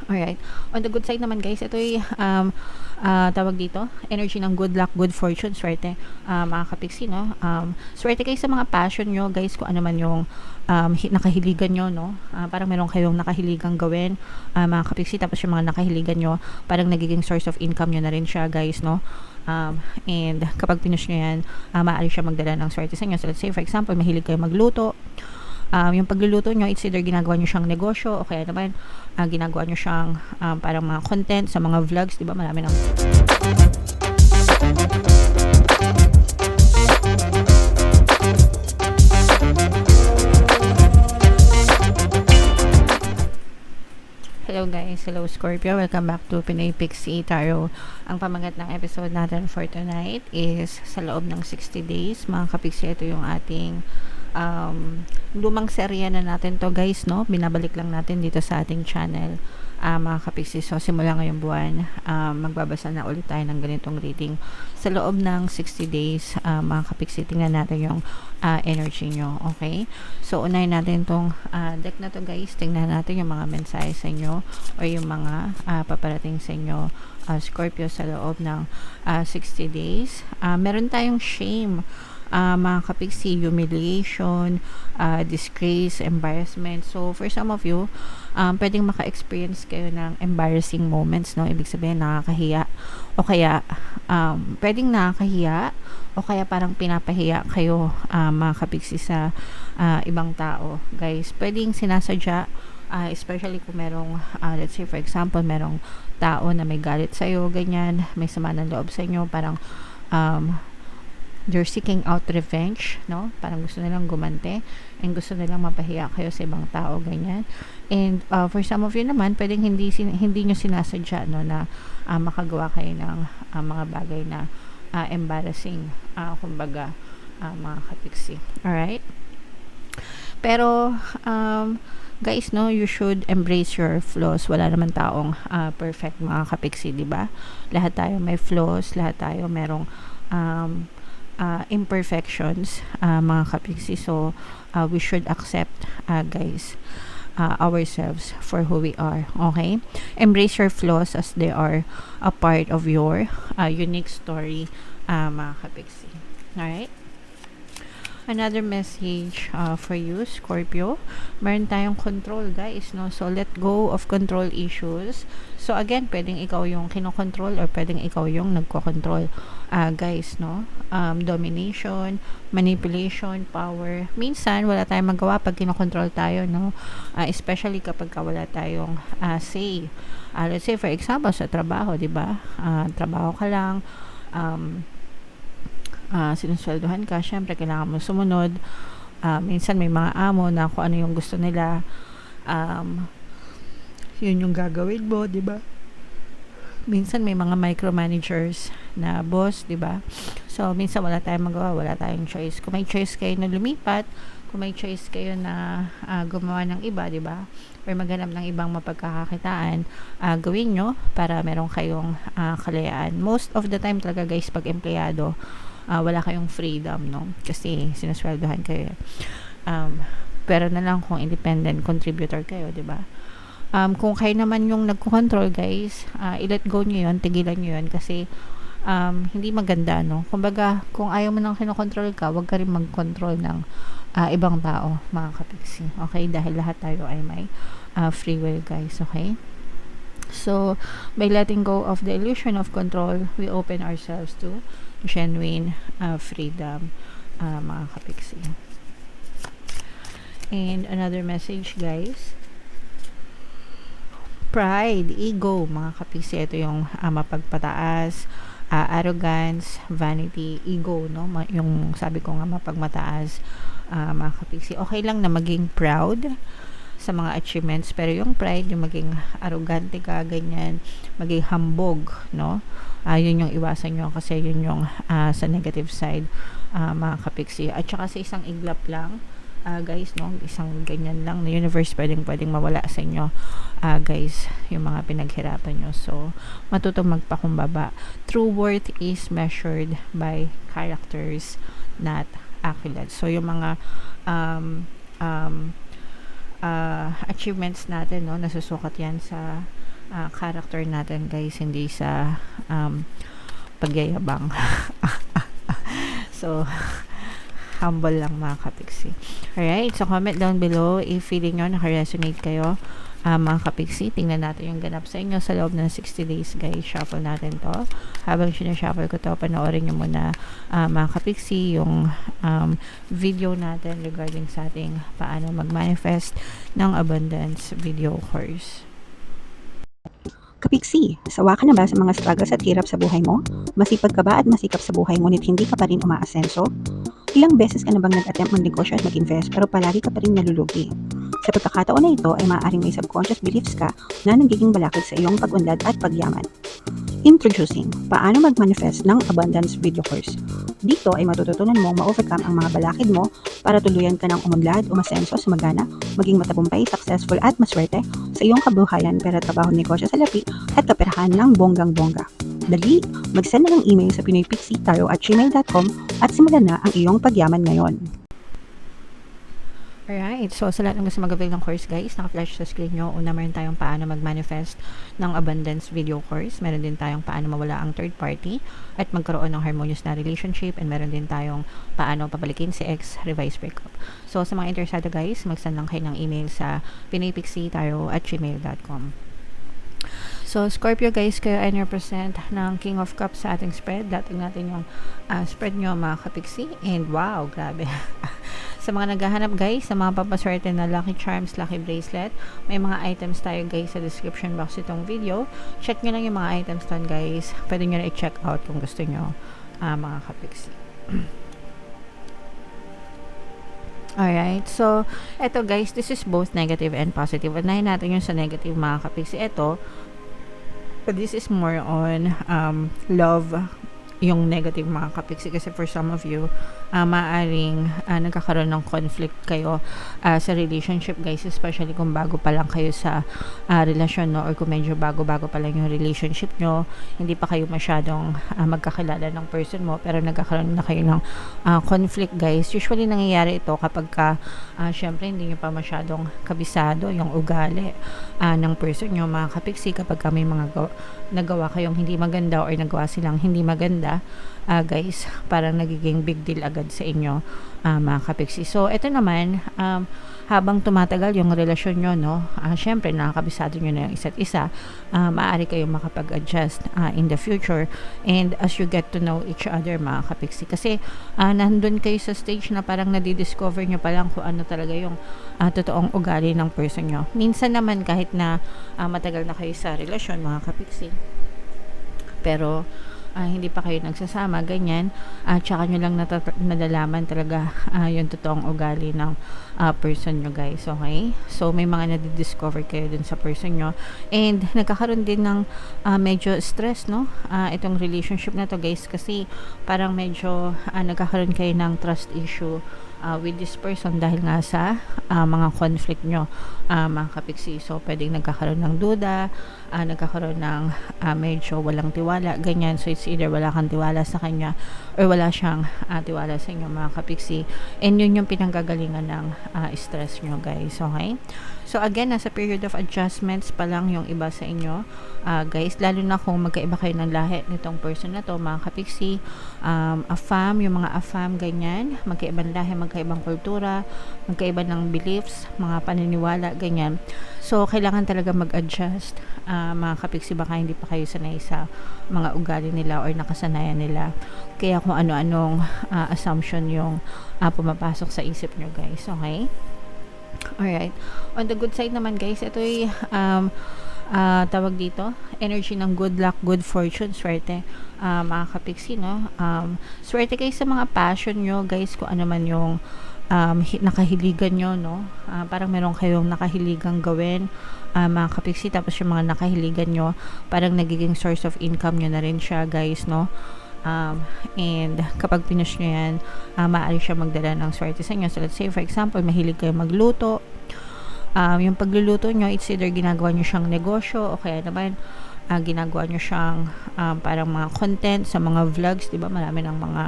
Alright. On the good side naman guys, ito ay tawag dito, energy ng good luck, good fortune, swerte, mga kapiksi, no? Swerte kayo sa mga passion nyo guys, kung ano man yung nakahiligan nyo, no? Parang meron kayong nakahiligang gawin, mga kapiksi, tapos yung mga nakahiligan nyo, parang nagiging source of income nyo na rin siya guys, no? And kapag pinush nyo yan, maaari siya magdala ng swerte sa inyo. So let's say for example, mahilig kayo magluto, yung pagluluto nyo, it's either ginagawa nyo siyang negosyo o kaya naman ginagawa nyo siyang parang mga content sa mga vlogs, di ba? Marami ng Hello guys, hello Scorpio, welcome back to Pinoy Pixie Tarot. Ang pamagat ng episode natin for tonight is sa loob ng 60 days. Mga kapixie, ito yung ating lumang serya na natin to guys, no? Binabalik lang natin dito sa ating channel, mga kapixie. So simula ngayong buwan, magbabasa na ulit tayo ng ganitong reading sa loob ng 60 days. Mga kapixie, tingnan natin yung energy nyo, okay? So unahin natin tong deck na to guys. Tingnan natin yung mga mensahe sa inyo o yung mga paparating sa inyo, Scorpio, sa loob ng 60 days. Meron tayong shame, mga kapiksi, humiliation, disgrace, embarrassment. So for some of you, pwedeng maka-experience kayo ng embarrassing moments, no? Ibig sabihin nakakahiya, o kaya pwedeng nakakahiya, o kaya parang pinapahiya kayo, mga kapiksi, sa ibang tao guys. Pwedeng sinasadya, especially kung merong let's say for example, merong tao na may galit sa'yo, ganyan, may sama ng loob sa inyo, parang they're seeking out revenge, no? Parang gusto nilang gumante and gusto nilang mapahiya kayo sa ibang tao, ganyan. And for some of you naman, pwedeng hindi nyo sinasadya, no, na makagawa kayo ng mga bagay na embarrassing, kumbaga, mga kapiksi. Alright? Pero guys, no, you should embrace your flaws. Wala naman taong perfect, mga kapiksi, di ba? Lahat tayo may flaws, lahat tayo merong imperfections, mga kapiksi. So we should accept, guys, ourselves for who we are, okay? Embrace your flaws as they are a part of your unique story, mga kapiksi. Alright? Another message for you, Scorpio. Meron tayong control, guys, no? So let go of control issues. So again, pwedeng ikaw yung kinokontrol or pwedeng ikaw yung nagko-control, guys, no? Domination, manipulation, power. Minsan wala tayong magawa pag kinokontrol tayo, no? Especially kapag wala tayong say. Let's say for example sa trabaho, di ba? Trabaho ka lang, sinusweldohan ka, syempre kailangan mo sumunod. Minsan may mga amo na kung ano yung gusto nila, yun yung gagawin mo, di ba? Minsan may mga micromanagers na boss, di ba? So minsan wala tayong magawa, wala tayong choice. Kung may choice kayo na lumipat, kung may choice kayo na gumawa ng iba, di ba? Or maghanap ng ibang mapagkakakitaan, gawin nyo para meron kayong kalayaan. Most of the time talaga guys, pag empleyado, wala kayong freedom, no? Kasi sinusweldohan kayo. Pero na lang kung independent contributor kayo, di ba? Kung kayo naman yung nagko-control, guys, i-let go nyo yun, tigilan nyo yun, kasi hindi maganda, no? Kumbaga, kung ayaw mo nang kinokontrol ka, wag ka rin mag-control ng ibang tao, mga kapiksi. Okay? Dahil lahat tayo ay may free will, guys. Okay? So, by letting go of the illusion of control, we open ourselves to genuine freedom, mga kapiksi. And another message, guys, pride, ego, mga kapiksi. Ito yung mapagpataas, arrogance, vanity, ego, no? Yung sabi ko nga mapagmataas, mga kapiksi. Okay lang na maging proud sa mga achievements, pero yung pride, yung maging arrogante ka, ganyan, maging hambog, no? Yun yung iwasan nyo, kasi yun yung sa negative side, mga kapiksi. At saka sa isang iglap lang, guys, no, isang ganyan lang na universe, pwedeng mawala sa inyo, guys, yung mga pinaghirapan nyo. So matutong magpakumbaba. True worth is measured by characters, not accolades. So yung mga achievements natin, no, nasusukat yan sa character natin guys, hindi sa pagyayabang. So, humble lang mga kapiksi. Alright, so comment down below if feeling nyo naka-resonate kayo. Mga kapiksi, tingnan natin yung ganap sa inyo sa loob ng 60 days guys. Shuffle natin to. Habang sinashuffle ko to, panoorin nyo muna mga kapiksi yung video natin regarding sa ating paano mag-manifest ng abundance video course. Kapiksi, sawa ka na ba sa mga struggles at hirap sa buhay mo? Masipag ka ba at masikap sa buhay ngunit hindi ka pa rin umaasenso? Ilang beses ka na bang nag-attempt mag-negosyo at mag-invest pero palagi ka pa rin nalulugi? Sa pagkakataon na ito ay maaaring may subconscious beliefs ka na nagiging balakid sa iyong pag-unlad at pagyaman. Introducing, paano mag-manifest ng abundance video course. Dito ay matututunan mong ma-overcome ang mga balakid mo para tuluyan ka ng umunlad, umasenso, sumagana, maging matagumpay, successful at maswerte sa iyong kabuhayan, pera, trabaho, negosyo, salapi at kaperahan ng bonggang-bongga. Dali, mag-send na ng email sa pinoypixie@gmail.com at simulan na ang iyong pagyaman ngayon. Alright, so sa lahat ng gusto mag-avail ng course guys, naka-flash sa screen nyo. Una, meron tayong paano mag-manifest ng abundance video course. Meron din tayong paano mawala ang third party at magkaroon ng harmonious na relationship. And meron din tayong paano pabalikin si ex, revise breakup. So sa mga interesado guys, mag-send lang kayo ng email sa pinoypixie@gmail.com. So, Scorpio guys, kayo ay represent ng King of Cups sa ating spread. Dating natin yung spread nyo mga kapiksi. And wow, grabe. Sa mga naghahanap guys, sa mga papaswerte na lucky charms, lucky bracelet, may mga items tayo guys sa description box itong video. Check nyo lang yung mga items doon guys. Pwede nyo na i-check out kung gusto nyo mga kapiksi. Alright, so eto guys, this is both negative and positive. Unahin natin yung sa negative mga kapiksi. Eto, this is more on love, yung negative mga kapiksi, kasi for some of you maaaring nagkakaroon ng conflict kayo sa relationship guys, especially kung bago pa lang kayo sa relasyon, no? Or kung medyo bago-bago pa lang yung relationship nyo, hindi pa kayo masyadong magkakilala ng person mo, pero nagkakaroon na kayo ng conflict guys. Usually nangyayari ito kapag syempre hindi nyo pa masyadong kabisado yung ugali ng person nyo mga kapiksi. Kapag may mga nagawa kayong hindi maganda or nagawa silang hindi maganda guys, parang nagiging big deal agad sa inyo mga kapiksi. So ito naman, habang tumatagal yung relasyon nyo, no, syempre nakakabisado nyo na yung isa't isa, maaari kayong makapag-adjust in the future and as you get to know each other mga kapiksi, kasi nandun kayo sa stage na parang nadidiscover nyo pa lang kung ano talaga yung totoong ugali ng person nyo. Minsan naman kahit na matagal na kayo sa relasyon mga kapiksi, pero hindi pa kayo nagsasama, ganyan, tsaka nyo lang nadalaman talaga yung totoong ugali ng person nyo guys, okay? So may mga nadidiscover kayo dun sa person nyo and nagkakaroon din ng medyo stress, no? Itong relationship na to guys, kasi parang medyo nagkakaroon kayo ng trust issue with this person dahil nga sa mga conflict nyo mga kapiksi. So pwedeng nagkakaroon ng duda, nagkakaroon ng medyo walang tiwala, ganyan. So it's either wala kang tiwala sa kanya or wala siyang tiwala sa inyo mga kapiksi, and yun yung pinanggagalingan ng stress nyo guys, okay? So again, nasa period of adjustments pa lang yung iba sa inyo guys, lalo na kung magkaiba kayo ng lahi nitong person na to mga kapiksi. Afam, yung mga afam, ganyan, magkaibang lahi, magkaibang kultura, magkaiba ng beliefs, mga paniniwala, ganyan. So kailangan talaga mag-adjust mga kapiksi, baka hindi pa kayo sanay sa mga ugali nila or nakasanayan nila, kaya kung ano-anong assumption yung pumapasok sa isip nyo guys, okay? Alright, on the good side naman guys, ito ay tawag dito, energy ng good luck, good fortune, swerte mga kapiksi, no? Swerte kayo sa mga passion nyo guys, kung ano man yung nakahiligan nyo, no? Parang meron kayong nakahiligang gawin mga kapiksi, tapos yung mga nakahiligan nyo parang nagiging source of income nyo na rin siya guys, no? And kapag pinush nyo yan, maaari siya magdala ng swerte sa inyo. So let's say for example, mahilig kayo magluto, yung pagluluto nyo, it's either ginagawa nyo siyang negosyo o kaya naman ginagawa nyo siyang parang mga content sa mga vlogs, diba? Marami ng mga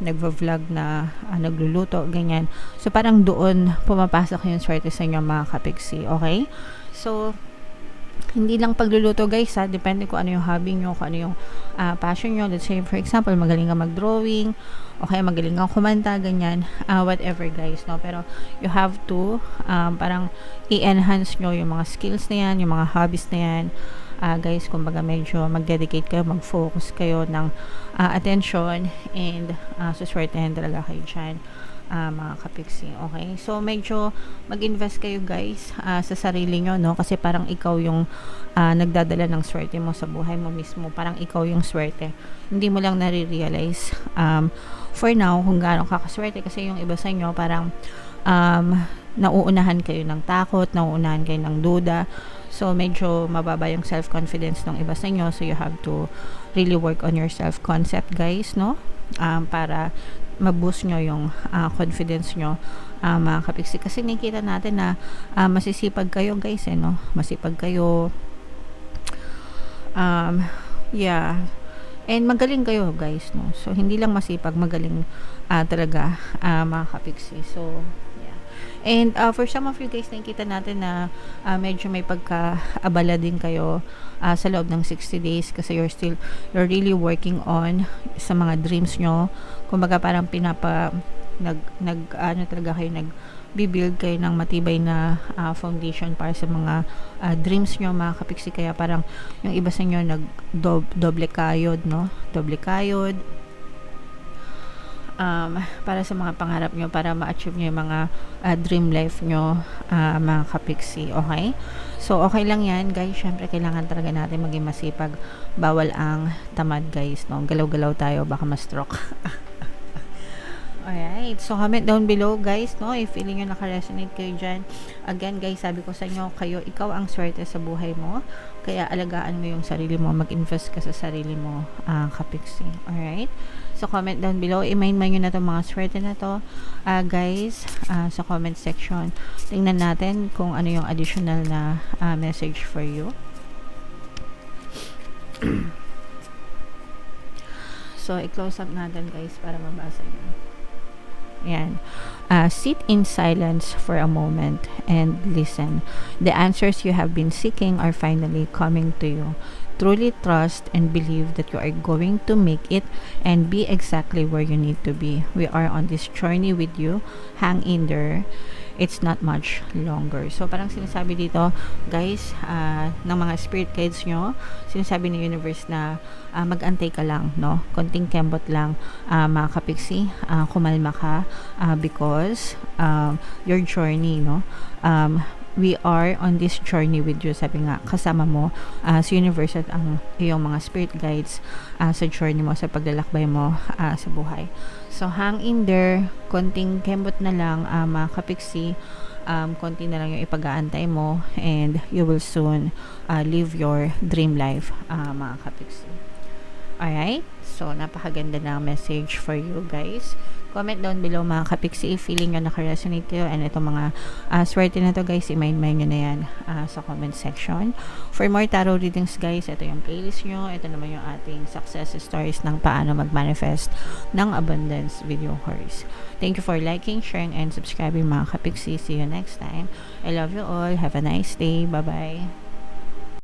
nagva-vlog na nagluluto, ganyan. So parang doon pumapasok yung swerte sa inyo mga kapiksi, okay? So Hindi lang pagluluto guys ha, depende kung ano yung hobby nyo, kung ano yung passion nyo. Let's say for example, magaling ka mag-drawing, o kaya magaling kang kumanta, ganyan, whatever guys, no? Pero you have to parang i-enhance nyo yung mga skills na yan, yung mga hobbies na yan. Guys, kumbaga medyo mag-dedicate kayo, mag-focus kayo ng attention, and suswertehan talaga kayo dyan, mga kapiksi. Okay, so medyo mag-invest kayo guys sa sarili nyo, no? Kasi parang ikaw yung nagdadala ng swerte mo sa buhay mo mismo, parang ikaw yung swerte, hindi mo lang nare-realize for now kung gaano kakaswerte. Kasi yung iba sa inyo parang nauunahan kayo ng takot, nauunahan kayo ng duda, so medyo mababa yung self-confidence ng iba sa inyo. So you have to really work on your self-concept guys, no? Para ma-boost nyo yung confidence nyo, mga kapiksi. Kasi nakikita natin na masisipag kayo guys, no? Masipag kayo, yeah, and magaling kayo guys, no? So hindi lang masipag, magaling talaga, mga kapiksi. So and for some of you guys, nakikita natin na medyo may pagkaabala din kayo sa loob ng 60 days kasi you're really working on sa mga dreams nyo. Kumbaga parang ano talaga kayo, nag-build kayo ng matibay na foundation para sa mga dreams nyo, mga kapiksi. Kaya parang yung iba sa inyo doble kayod, no? Doble kayod para sa mga pangarap nyo, para ma-achieve nyo yung mga dream life nyo, mga kapiksi. Okay? So, okay lang yan, guys. Syempre, kailangan talaga natin maging masipag. Bawal ang tamad, guys. No? Galaw-galaw tayo, baka ma-stroke. Alright, so comment down below guys, no, if feeling nyo naka-resonate kayo dyan. Again guys, sabi ko sa inyo, ikaw ang swerte sa buhay mo, kaya alagaan mo yung sarili mo, mag-invest ka sa sarili mo, kapiksi. Alright, so comment down below, i-mind nyo na itong mga swerte na to, guys, sa comment section. Tingnan natin kung ano yung additional na message for you. So i-close up natin guys para mabasa nyo. Yan. Sit in silence for a moment and listen. The answers you have been seeking are finally coming to you. Truly trust and believe that you are going to make it and be exactly where you need to be. We are on this journey with you. Hang in there. It's not much longer. So parang sinasabi dito guys, ng mga spirit guides nyo, sinasabi ng universe na mag-antay ka lang, no? Konting kembot lang, mga kapiksi, kumalma ka, because your journey, no? We are on this journey with you. Sabi nga, kasama mo sa universe at ang iyong mga spirit guides sa journey mo, sa paglalakbay mo sa buhay. So hang in there, konting kembot na lang, mga kapiksi, konti na lang yung ipag-aantay mo, and you will soon live your dream life, mga kapiksi. Alright, so napakaganda na message for you guys. Comment down below mga kapiksi if feeling nyo naka-resonate kayo, and itong mga swerte na to guys, i-mind nyo na yan sa comment section. For more tarot readings guys, ito yung playlist nyo. Ito naman yung ating success stories ng paano mag-manifest ng abundance video course. Thank you for liking, sharing, and subscribing mga kapiksi. See you next time. I love you all. Have a nice day. Bye-bye.